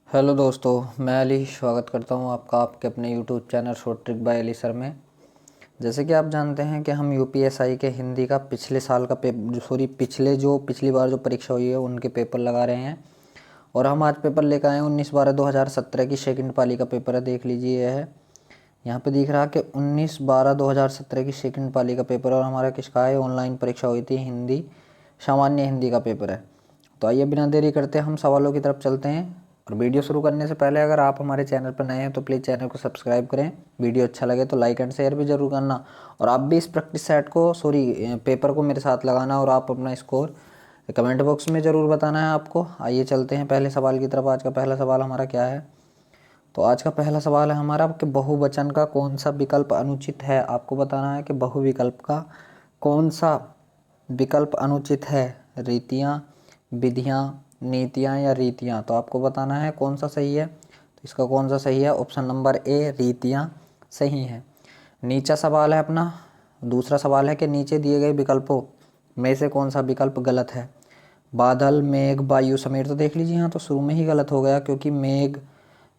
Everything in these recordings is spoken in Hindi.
हेलो दोस्तों, मैं अली स्वागत करता हूं आपका आपके अपने YouTube channel short trick bye Ali sir में। जैसे कि आप जानते हैं कि हम यूपीएसआई के हिंदी का पिछले साल का पिछली बार जो परीक्षा हुई है उनके पेपर लगा रहे हैं। और हम आज पेपर लेकर आए हैं 19/12/2017 की सेकंड पाली का पेपर है। देख लीजिए, यह है यहाँ पे दिख रहा कि 19/12/2017 की सेकंड पाली का पेपर और हमारा किसका है, ऑनलाइन परीक्षा हुई थी हिंदी, सामान्य हिंदी का पेपर है। तो आइए बिना देरी करते हम सवालों की तरफ चलते हैं। और वीडियो शुरू करने से पहले अगर आप हमारे चैनल पर नए हैं तो प्लीज़ चैनल को सब्सक्राइब करें। वीडियो अच्छा लगे तो लाइक एंड शेयर भी जरूर करना। और आप भी इस प्रैक्टिस सेट को पेपर को मेरे साथ लगाना और आप अपना स्कोर कमेंट बॉक्स में ज़रूर बताना है आपको। आइए चलते हैं पहले सवाल की तरफ। आज का पहला सवाल हमारा क्या है, तो आज का पहला सवाल है हमारा कि बहुवचन का कौन सा विकल्प अनुचित है। आपको बताना है कि बहुविकल्प का कौन सा विकल्प अनुचित है। रीतियाँ, विधियाँ, नीतियाँ या रीतियाँ। तो आपको बताना है कौन सा सही है। तो इसका कौन सा सही है, ऑप्शन नंबर ए रीतियाँ सही है। नीचा सवाल है अपना, दूसरा सवाल है कि नीचे दिए गए विकल्पों में से कौन सा विकल्प गलत है। बादल, मेघ, वायु, समीर। तो देख लीजिए यहाँ तो शुरू में ही गलत हो गया, क्योंकि मेघ,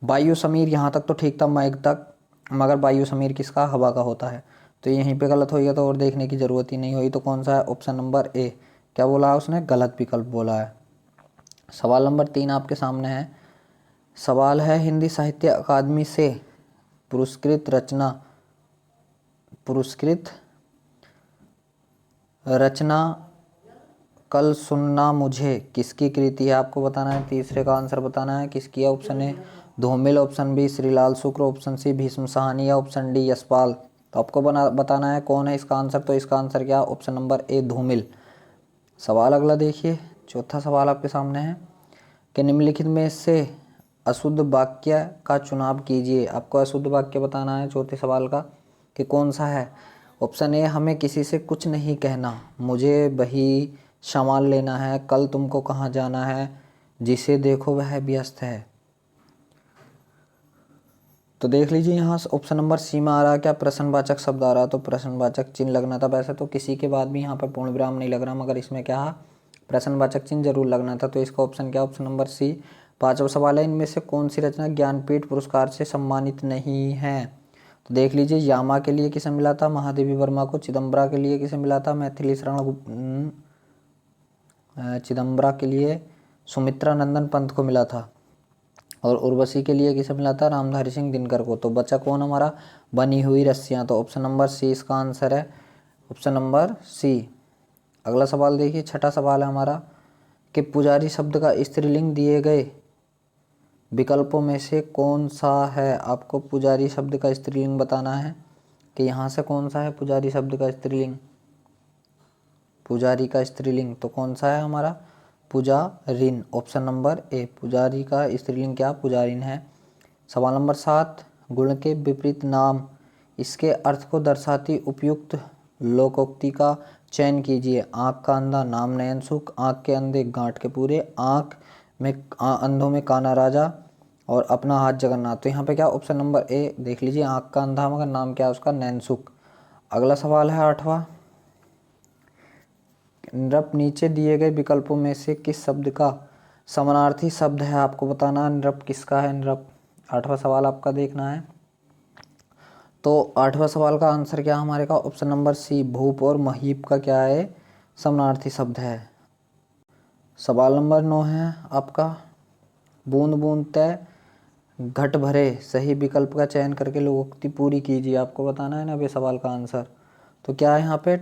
वायु, समीर यहाँ तक तो ठीक था, मेघ तक, मगर वायु समीर किसका, हवा का होता है। तो यहीं पे गलत हो गया, तो और देखने की ज़रूरत ही नहीं हुई। तो कौन सा है, ऑप्शन नंबर ए। क्या बोला है उसने, गलत विकल्प बोला है। सवाल नंबर 3 आपके सामने है। सवाल है हिंदी साहित्य अकादमी से पुरस्कृत रचना कल सुनना मुझे किसकी कृति है। आपको बताना है, तीसरे का आंसर बताना है किसकी है। ऑप्शन ए धूमिल, ऑप्शन बी श्रीलाल शुक्र, ऑप्शन सी भीष्म साहनी या ऑप्शन डी यशपाल। तो आपको बताना है कौन है इसका आंसर। तो इसका आंसर क्या, ऑप्शन नंबर ए धूमिल। सवाल अगला देखिए, चौथा सवाल आपके सामने है कि निम्नलिखित में से अशुद्ध वाक्य का चुनाव कीजिए। आपको अशुद्ध वाक्य बताना है चौथे सवाल का कि कौन सा है। ऑप्शन ए हमें किसी से कुछ नहीं कहना, मुझे वही सामान लेना है, कल तुमको कहाँ जाना है, जिसे देखो वह व्यस्त है। तो देख लीजिए यहाँ ऑप्शन नंबर सी में आ रहा है क्या, प्रश्नवाचक शब्द आ रहा। तो प्रश्नवाचक चिन्ह लगना था। वैसे तो किसी के बाद भी यहाँ पर पूर्ण विराम नहीं लग रहा, मगर इसमें क्या है, प्रश्नवाचक चिन्ह जरूर लगना था। तो इसका ऑप्शन क्या, ऑप्शन नंबर सी। पांचवा सवाल है, इनमें से कौन सी रचना ज्ञानपीठ पुरस्कार से सम्मानित नहीं है। तो देख लीजिए, यामा के लिए किसे मिला था, महादेवी वर्मा को। चिदम्बरा के लिए किसे मिला था, मैथिली शरण चिदम्बरा के लिए सुमित्रा नंदन पंत को मिला था। और उर्वशी के लिए किसे मिला था, रामधारी सिंह दिनकर को। तो बचा कौन हमारा, बनी हुई रस्सियाँ। तो ऑप्शन नंबर सी इसका आंसर है, ऑप्शन नंबर सी। अगला सवाल देखिए, छठा सवाल है हमारा कि पुजारी शब्द का स्त्रीलिंग दिए गए विकल्पों में से कौन सा है। आपको पुजारी शब्द का स्त्रीलिंग बताना है कि यहाँ से कौन सा है पुजारी शब्द का स्त्रीलिंग। पुजारी का स्त्रीलिंग तो कौन सा है हमारा, पुजारिन। ऑप्शन नंबर ए, पुजारी का स्त्रीलिंग क्या, पुजारिन है। सवाल नंबर 7, गुण के विपरीत नाम इसके अर्थ को दर्शाती उपयुक्त लोकोक्ति का चयन कीजिए। आँख का अंधा, नाम नयन सुख। आँख के अंधे, गांठ के पूरे। आँख में अंधों में काना राजा और अपना हाथ जगन्नाथ। तो यहाँ पे क्या, ऑप्शन नंबर ए देख लीजिए, आँख का अंधा, मगर नाम क्या है उसका, नैन सुख। अगला सवाल है 8वां, नृप नीचे दिए गए विकल्पों में से किस शब्द का समानार्थी शब्द है। आपको बताना है नृप किसका है, नृप। 8वां सवाल आपका देखना है। तो 8वां सवाल का आंसर क्या हमारे का, ऑप्शन नंबर सी, भूप और महीप का क्या है, समानार्थी शब्द है। सवाल नंबर 9 है आपका, बूंद बूंद तय घट भरे सही विकल्प का चयन करके लोकोक्ति पूरी कीजिए। आपको बताना है ना अभी सवाल का आंसर। तो क्या है यहाँ पे,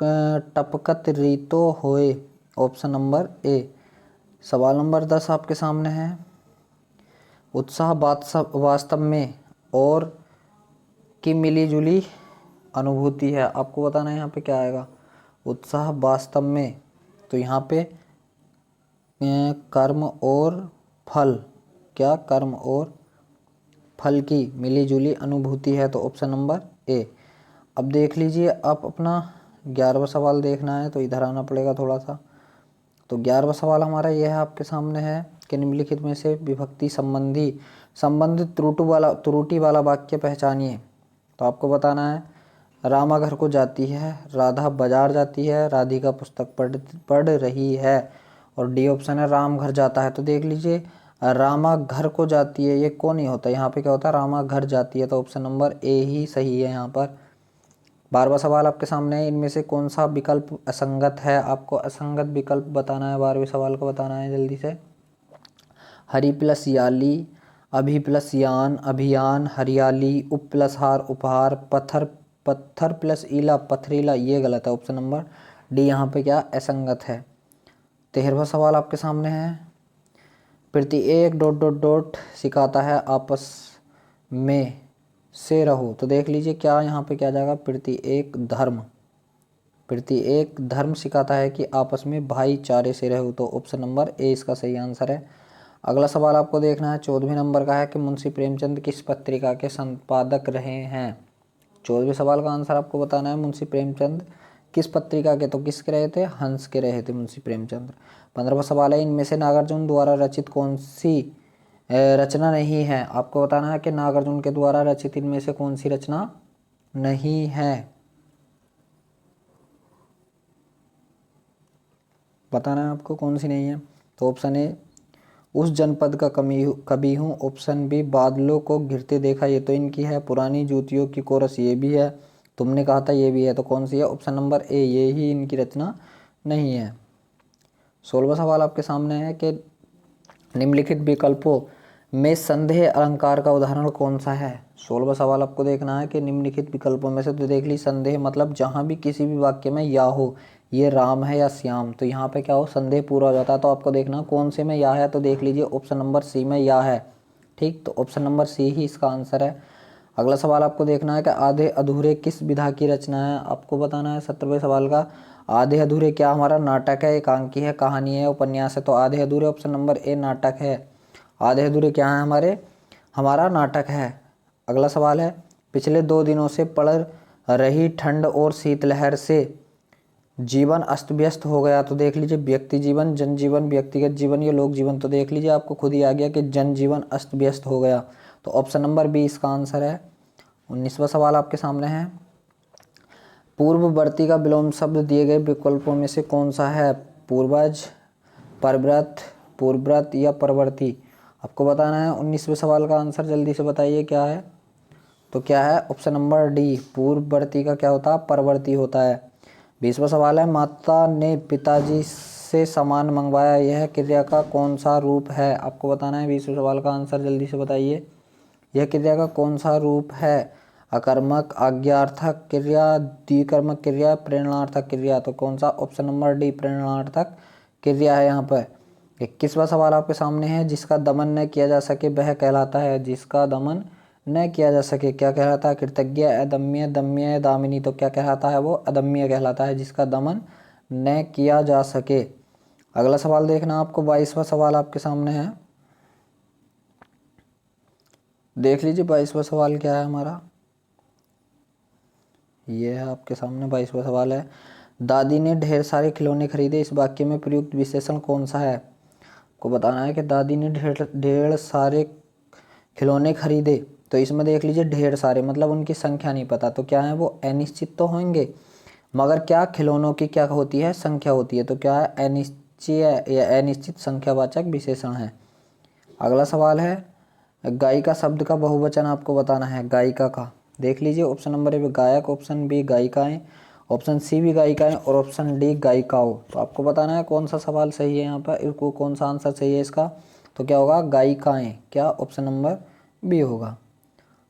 टपकत रीतो होए, ऑप्शन नंबर ए। सवाल नंबर 10 आपके सामने है, उत्साह वास्तव में और की मिली जुली अनुभूति है। आपको बताना है यहाँ पे क्या आएगा, उत्साह वास्तव में। तो यहाँ पे कर्म और फल, क्या, कर्म और फल की मिली जुली अनुभूति है। तो ऑप्शन नंबर ए। अब देख लीजिए, आप अपना 11वां सवाल देखना है, तो इधर आना पड़ेगा थोड़ा सा। तो 11वां सवाल हमारा यह है आपके सामने है कि निम्नलिखित में से विभक्ति संबंधित त्रुटि वाला वाक्य पहचानिए। तो आपको बताना है, रामा घर को जाती है, राधा बाजार जाती है, राधिका पुस्तक पढ़ रही है। और डी ऑप्शन है, राम घर जाता है। तो देख लीजिए, रामा घर को जाती है, ये को नहीं होता, यहाँ पे क्या होता है, रामा घर जाती है, तो ऑप्शन नंबर ए ही सही है यहाँ पर। 12वां सवाल आपके सामने है, इनमें से कौन सा विकल्प असंगत है, आपको असंगत विकल्प बताना है, 12वें सवाल को बताना है जल्दी से। हरी प्लस याली, अभी प्लस यान अभियान, हरियाली, उप प्लस हार उपहार, पत्थर पत्थर प्लस ईला पथरीला, ये गलत है, ऑप्शन नंबर डी यहाँ पे क्या असंगत है। 13वां सवाल आपके सामने है, प्रति एक डॉट डॉट डॉट सिखाता है आपस में से रहो, तो देख लीजिए क्या यहाँ पे क्या जाएगा, प्रति एक धर्म सिखाता है कि आपस में भाईचारे से रहो, तो ऑप्शन नंबर ए इसका सही आंसर है। अगला सवाल आपको देखना है, 14वें नंबर का है कि मुंशी प्रेमचंद किस पत्रिका के संपादक रहे हैं। 14वें सवाल का आंसर आपको बताना है, मुंशी प्रेमचंद किस पत्रिका के, तो किसके रहे थे, हंस के रहे थे मुंशी प्रेमचंद। 15वां सवाल है, इनमें से नागार्जुन द्वारा रचित कौन सी रचना नहीं है, आपको बताना है कि नागार्जुन के द्वारा रचित इनमें से कौन सी रचना नहीं है, बताना है आपको कौन सी नहीं है। तो ऑप्शन ए उस जनपद का कवि हूँ, ऑप्शन बी बादलों को घिरते देखा, ये तो इनकी है, पुरानी जूतियों की कोरस ये भी है, तुमने कहा था ये भी है, तो कौन सी है, ऑप्शन नंबर ए ये ही इनकी रचना नहीं है। 16वां सवाल आपके सामने है कि निम्नलिखित विकल्पों में संदेह अलंकार का उदाहरण कौन सा है। 16वां सवाल आपको देखना है कि निम्नलिखित विकल्पों में से, तो देख ली संदेह मतलब जहाँ भी किसी भी वाक्य में या हो, ये राम है या श्याम, तो यहाँ पे क्या हो, संदेह पूरा हो जाता है, तो आपको देखना कौन से में या है, तो देख लीजिए ऑप्शन नंबर सी में या है, ठीक, तो ऑप्शन नंबर सी ही इसका आंसर है। अगला सवाल आपको देखना है कि आधे अधूरे किस विधा की रचना है, आपको बताना है 17वें सवाल का। आधे अधूरे क्या हमारा नाटक है, एकांकी है, कहानी है, उपन्यास है, तो आधे अधूरे ऑप्शन नंबर ए नाटक है। आधे अधूरे क्या है हमारे, हमारा नाटक है। अगला सवाल है, पिछले 2 दिनों से पड़ रही ठंड और शीतलहर से जीवन अस्त व्यस्त हो गया, तो देख लीजिए व्यक्ति जीवन, जनजीवन, व्यक्तिगत जीवन, या लोक जीवन, तो देख लीजिए आपको खुद ही आ गया कि जनजीवन अस्त व्यस्त हो गया, तो ऑप्शन नंबर बी इसका आंसर है। 19वां सवाल आपके सामने है, पूर्ववर्ती का विलोम शब्द दिए गए विकल्पों में से कौन सा है, पूर्वज, परव्रत, पूर्वव्रत या परवर्ती, आपको बताना है। 19वें सवाल का आंसर जल्दी से बताइए क्या है, तो क्या है, ऑप्शन नंबर डी पूर्ववर्ती का क्या होता है, परवर्ती होता है। 20वां सवाल है, माता ने पिताजी से सामान मंगवाया, यह क्रिया का कौन सा रूप है, आपको बताना है। 20वें सवाल का आंसर जल्दी से बताइए, यह क्रिया का कौन सा रूप है, अकर्मक, आज्ञार्थक क्रिया, द्विकर्मक क्रिया, प्रेरणार्थक क्रिया, तो कौन सा, ऑप्शन नंबर डी प्रेरणार्थक क्रिया है यहाँ पर। 21वां सवाल आपके सामने है, जिसका दमन न किया जा सके वह कहलाता है, जिसका दमन न किया जा सके क्या कहलाता है, कृतज्ञ, अदम्य, दम्य, दामिनी, तो क्या कहलाता है, वो अदम्य कहलाता है, जिसका दमन न किया जा सके। अगला सवाल देखना आपको, 22वां सवाल आपके सामने है, देख लीजिए 22वां सवाल क्या है हमारा, ये है आपके सामने 22वां सवाल है, दादी ने ढेर सारे खिलौने खरीदे, इस वाक्य में प्रयुक्त विशेषण कौन सा है, को बताना है कि दादी ने ढेर सारे खिलौने खरीदे, तो इसमें देख लीजिए ढेर सारे मतलब उनकी संख्या नहीं पता, तो क्या है वो अनिश्चित तो होंगे, मगर क्या खिलौनों की क्या होती है, संख्या होती है, तो क्या है अनिश्चय या अनिश्चित संख्यावाचक विशेषण है। अगला सवाल है, गायिका शब्द का बहुवचन आपको बताना है, गायिका का, देख लीजिए ऑप्शन नंबर ए गायक, ऑप्शन बी गायिकाएं, ऑप्शन सी भी गायिकाएं और ऑप्शन डी गायिकाओं, तो आपको बताना है कौन सा सवाल सही है यहाँ पर, इसको कौन सा आंसर सही है इसका, तो क्या होगा गायिकाएं, क्या ऑप्शन नंबर बी होगा।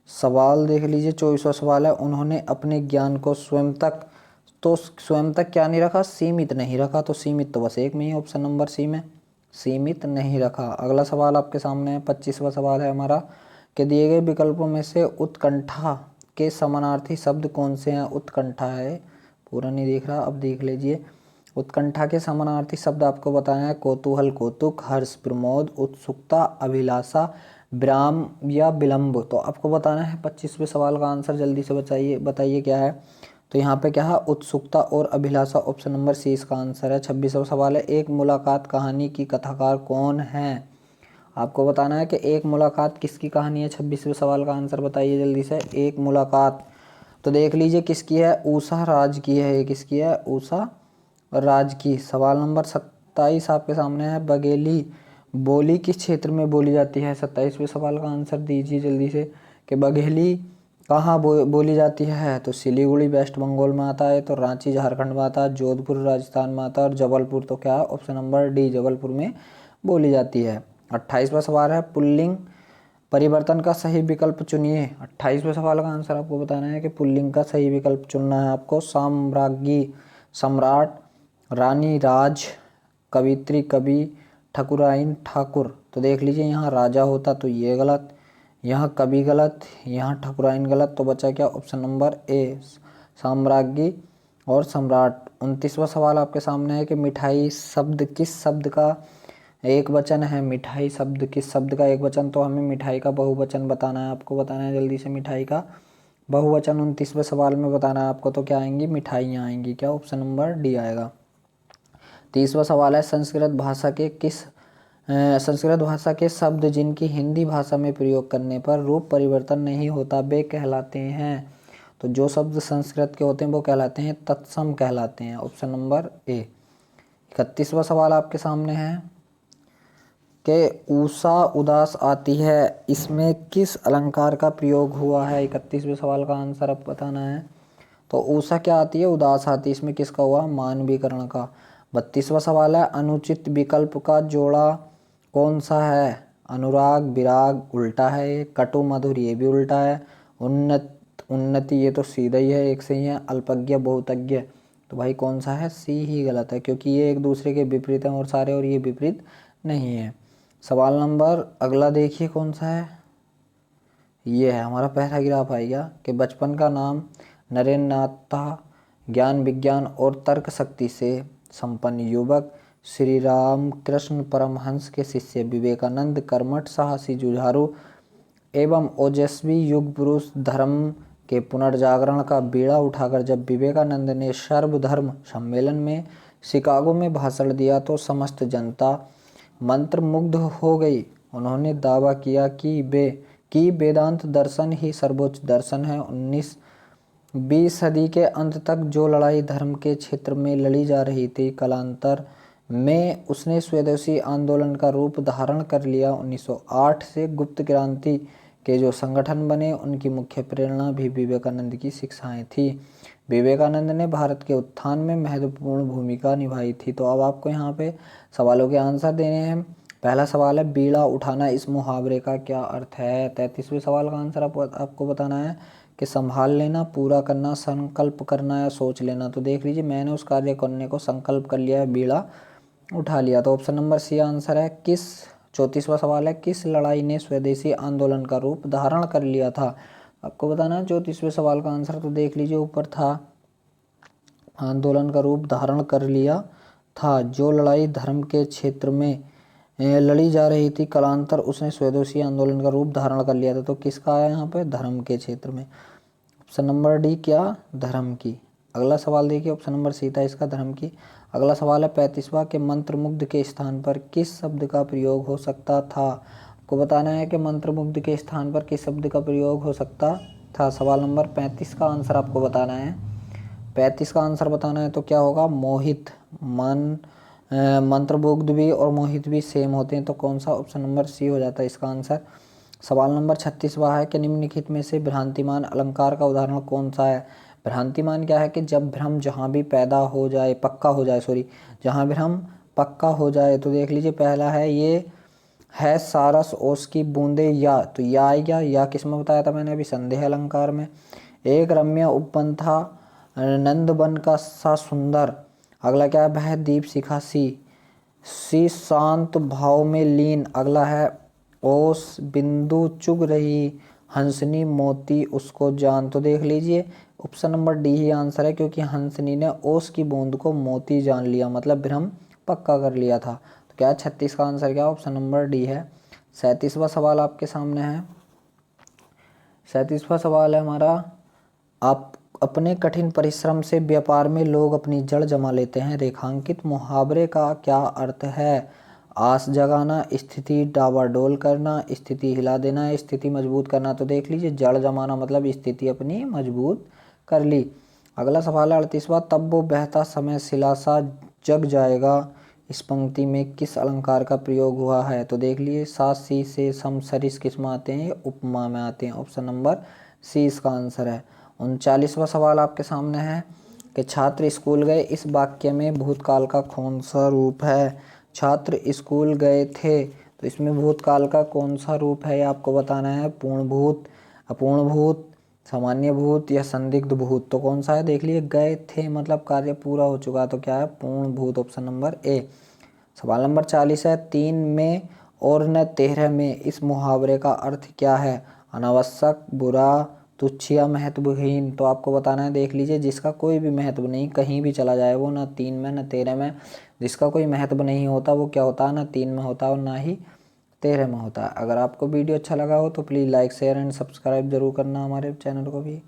सवाल देख लीजिए 24वां सवाल है, उन्होंने अपने ज्ञान को स्वयं तक, तो स्वयं तक क्या नहीं रखा, सीमित नहीं रखा, तो सीमित तो बस एक में ही, ऑप्शन नंबर सी में सीमित नहीं रखा। अगला सवाल आपके सामने है, 25वां सवाल है हमारा, कि दिए गए विकल्पों में से उत्कंठा के समानार्थी शब्द कौन से हैं, उत्कंठा है, पूरा नहीं देख रहा, अब देख लीजिए, उत्कंठा के समानार्थी शब्द आपको बताना है, कौतूहल कौतुक, हर्ष प्रमोद, उत्सुकता अभिलाषा, विराम या विलंब, तो आपको बताना है 25वें सवाल का आंसर जल्दी से बताइए क्या है, तो यहाँ पे क्या है, उत्सुकता और अभिलाषा, ऑप्शन नंबर सी इसका आंसर है। 26वां सवाल है, एक मुलाकात कहानी की कथाकार कौन है, आपको बताना है कि एक मुलाकात किसकी कहानी है। 26वें सवाल का आंसर बताइए जल्दी से, एक मुलाकात, तो देख लीजिए किसकी है, उषा राज की है, ये किसकी है, उषा राज की। सवाल नंबर 27 आपके सामने है, बघेली बोली किस क्षेत्र में बोली जाती है? 27वें सवाल का आंसर दीजिए जल्दी से। कि बघेली कहाँ बोली जाती है? तो सिलीगुड़ी वेस्ट बंगाल में आता है, तो रांची झारखंड में आता है, जोधपुर राजस्थान में आता है, और जबलपुर तो क्या है? ऑप्शन नंबर डी जबलपुर में बोली जाती है। 28वां सवाल है पुल्लिंग परिवर्तन का सही विकल्प चुनिए। 28वें सवाल का आंसर आपको बताना है कि पुल्लिंग का सही विकल्प चुनना है आपको। साम्राज्ञी सम्राट, रानी राज, कवित्री कवि, ठकुराइन ठाकुर। तो देख लीजिए यहाँ राजा होता तो ये गलत, यहाँ कवि गलत, यहाँ ठकुराइन गलत, तो बचा क्या? ऑप्शन नंबर ए साम्राज्ञी और सम्राट। 29वां सवाल आपके सामने है कि मिठाई शब्द किस शब्द का एक वचन है? मिठाई शब्द किस शब्द का एक वचन? तो हमें मिठाई का बहुवचन बताना है, आपको बताना है जल्दी से। मिठाई का बहुवचन 29वें सवाल में बताना है आपको। तो क्या आएंगी? मिठाइयाँ आएंगी। क्या? ऑप्शन नंबर डी आएगा। 30वां सवाल है संस्कृत भाषा के शब्द जिनकी हिंदी भाषा में प्रयोग करने पर रूप परिवर्तन नहीं होता वे कहलाते हैं। तो जो शब्द संस्कृत के होते हैं वो कहलाते हैं तत्सम कहलाते हैं। Option number A. 31वां सवाल आपके सामने है कि उषा उदास आती है, इसमें किस अलंकार का प्रयोग हुआ है? 31वें सवाल का आंसर अब बताना है। तो उषा क्या आती है? उदास आती है। इसमें किसका हुआ? मानवीकरण का। 32वां सवाल है अनुचित विकल्प का जोड़ा कौन सा है? अनुराग विराग उल्टा है, कटु मधुर ये भी उल्टा है, उन्नति ये तो सीधा ही है, एक से ही है, अल्पज्ञ बहुतज्ञ तो भाई कौन सा है? सी ही गलत है, क्योंकि ये एक दूसरे के विपरीत हैं और सारे, और ये विपरीत नहीं है। सवाल नंबर अगला देखिए कौन सा है। ये है हमारा पैराग्राफ आएगा कि बचपन का नाम नरेंद्र नाथ था, ज्ञान विज्ञान और तर्क शक्ति से संपन्न युवक, श्री राम कृष्ण परमहंस के शिष्य विवेकानंद, कर्मठ साहसी जुझारू एवं ओजस्वी युग पुरुष, धर्म के पुनर्जागरण का बीड़ा उठाकर जब विवेकानंद ने सर्वधर्म सम्मेलन में शिकागो में भाषण दिया तो समस्त जनता मंत्रमुग्ध हो गई। उन्होंने दावा किया कि वेदांत दर्शन ही सर्वोच्च दर्शन है। 19वीं सदी के अंत तक जो लड़ाई धर्म के क्षेत्र में लड़ी जा रही थी, कालांतर में उसने स्वदेशी आंदोलन का रूप धारण कर लिया। 1908 से गुप्त क्रांति के जो संगठन बने उनकी मुख्य प्रेरणा भी विवेकानंद की शिक्षाएं थी। विवेकानंद ने भारत के उत्थान में महत्वपूर्ण भूमिका निभाई थी। तो अब आपको यहाँ पे सवालों के आंसर देने हैं। पहला सवाल है बीड़ा उठाना, इस मुहावरे का क्या अर्थ है? 33वें सवाल का आंसर आपको बताना है कि संभाल लेना, पूरा करना, संकल्प करना या सोच लेना। तो देख लीजिए मैंने उस कार्य करने को संकल्प कर लिया है, बीड़ा उठा लिया। तो ऑप्शन नंबर सी आंसर है। 34वां सवाल है किस लड़ाई ने स्वदेशी आंदोलन का रूप धारण कर लिया था? आपको बताना है 34वें सवाल का आंसर। तो देख लीजिए ऊपर था आंदोलन का रूप धारण कर लिया था, जो लड़ाई धर्म के क्षेत्र में लड़ी जा रही थी, कालांतर उसने स्वदेशी आंदोलन का रूप धारण कर लिया था। तो किसका आया यहाँ पे? धर्म के क्षेत्र में। ऑप्शन नंबर डी क्या? धर्म की। अगला सवाल देखिए, ऑप्शन नंबर सी था इसका, धर्म की। अगला सवाल है 35वां के मंत्रमुग्ध के स्थान पर किस शब्द का प्रयोग हो सकता था? आपको बताना है कि मंत्रमुग्ध के स्थान पर किस शब्द का प्रयोग हो सकता था। सवाल नंबर 35 का आंसर आपको बताना है। 35 का आंसर बताना है तो क्या होगा? मोहित। मंत्रमुग्ध भी और मोहित भी सेम होते हैं, तो कौन सा? ऑप्शन नंबर सी हो जाता है इसका आंसर। सवाल नंबर 36वां है कि निम्नलिखित में से भ्रांतिमान अलंकार का उदाहरण कौन सा है? भ्रांतिमान क्या है कि जब भ्रम जहाँ भी पैदा हो जाए, पक्का हो जाए, जहाँ भ्रम पक्का हो जाए। तो देख लीजिए पहला है, ये है सारस ओस की बूंदे या, तो या आएगा। या किस में बताया था मैंने अभी? संदेह अलंकार में। एक रम्य उपवन था नंदवन का सा सुंदर। अगला क्या है? वह दीप शिखा सी शांत भाव में लीन। अगला है ओस बिंदु चुग रही हंसनी मोती उसको जान। तो देख लीजिए ऑप्शन नंबर डी ही आंसर है, क्योंकि हंसनी ने ओस की बूंद को मोती जान लिया, मतलब भ्रम पक्का कर लिया था। तो क्या 36 का आंसर क्या? ऑप्शन नंबर डी है। 37वां सवाल आपके सामने है। 37वां सवाल है हमारा, आप अपने कठिन परिश्रम से व्यापार में लोग अपनी जड़ जमा लेते हैं, रेखांकित मुहावरे का क्या अर्थ है? आस जगाना, स्थिति डावाडोल करना, स्थिति हिला देना, स्थिति मजबूत करना। तो देख लीजिए जड़ जमाना मतलब स्थिति अपनी मजबूत कर ली। अगला सवाल है 38वां, तब वो बहता समय शिला सा जग जाएगा, इस पंक्ति में किस अलंकार का प्रयोग हुआ है? तो देख लिए, सा सी से सम सरिस किस में आते हैं? उपमा में आते हैं। ऑप्शन नंबर सी इसका आंसर है। 39वां सवाल आपके सामने है कि छात्र स्कूल गए, इस वाक्य में भूतकाल का कौन सा रूप है? छात्र स्कूल गए थे, तो इसमें भूतकाल का कौन सा रूप है ये आपको बताना है। पूर्णभूत, अपूर्णभूत, सामान्य भूत या संदिग्ध भूत? तो कौन सा है? देख लिए, गए थे मतलब कार्य पूरा हो चुका, तो क्या है? पूर्णभूत, ऑप्शन नंबर ए। सवाल नंबर 40 है, 3 में और न 13 में, इस मुहावरे का अर्थ क्या है? अनावश्यक, बुरा, तुच्छ या महत्वहीन? तो आपको बताना है, देख लीजिए, जिसका कोई भी महत्व नहीं, कहीं भी चला जाए वो, ना 3 में ना 13 में, जिसका कोई महत्व नहीं होता वो क्या होता है? ना 3 में होता है और ना ही 13 में होता है। अगर आपको वीडियो अच्छा लगा हो तो please like share and subscribe जरूर करना हमारे चैनल को भी।